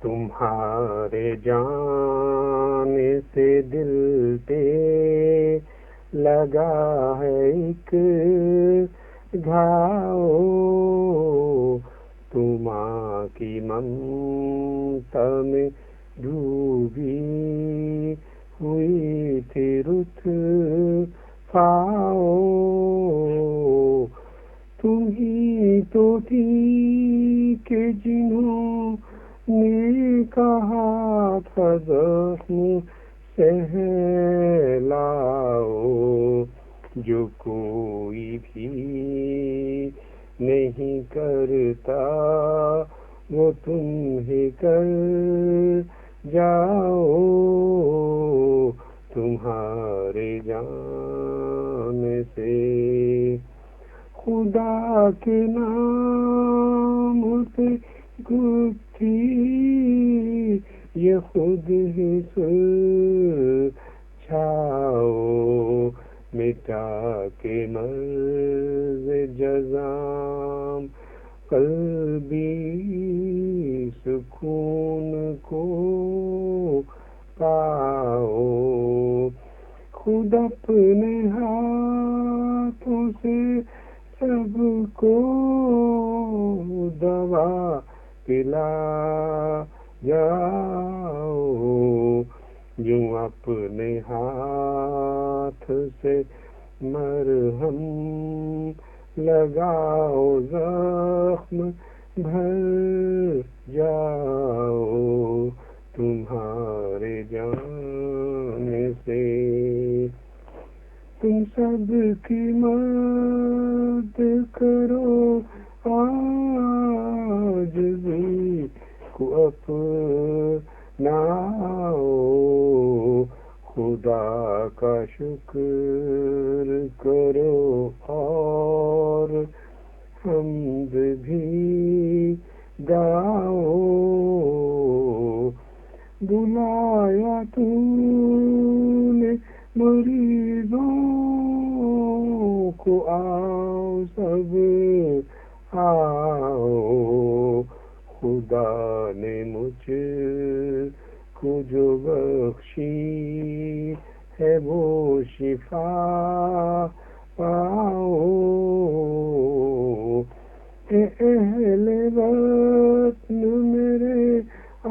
تمہارے جانے سے دل پہ لگا ہے ایک گھاؤ، تم آں کی ممتا میں ڈوبی ہوئی تھی رت پاؤ، تم ہی تو تھی کہ جنہوں نے کہا تھا زخم سہلاؤ، جو کوئی بھی نہیں کرتا وہ تم ہی کر جاؤ، تمہارے جانے سے خدا کے نام پہ گتھی یہ خود ہی سلجھاؤ، مٹا کے مرض جزام قلبی سکون کو پاؤ، خود اپنے ہاتھوں سے سب کو دوا پلا جاؤ، یوں اپنے ہاتھ سے مرہم لگاؤ، زخم بھر جاؤ، تمہارے جانے سے تم سب کی مدد کرو، عاجزی کو اپناؤ، خدا کا شکر کرو اور حمد بھی گاؤ، بلایا تو نے مریضوں کو، آؤ سب آؤ، خدا نے مجھ کو جو بخشی ہے وہ شفا پاؤ، اے اہل وطن میرے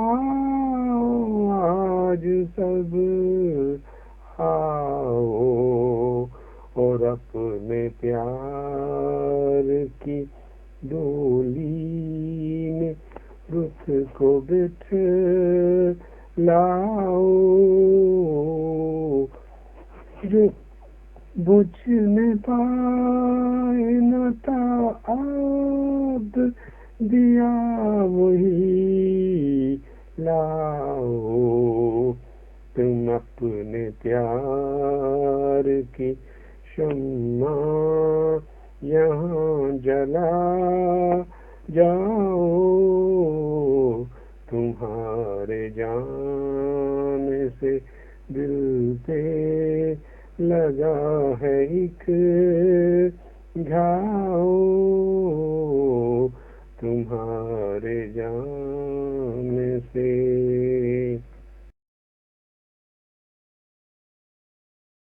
آؤ آج سب آؤ، اور اپنے پیار کی ڈولی میں رخ کو بٹھلاؤ، جو بجھ نہ پائے نہ تاب دیا وہی لاؤ، تم اپنے پیار کی شمع یہاں جلا جاؤ، تمہارے جانے سے دل پہ لگا ہے ایک گھاؤ، تمہارے جانے سے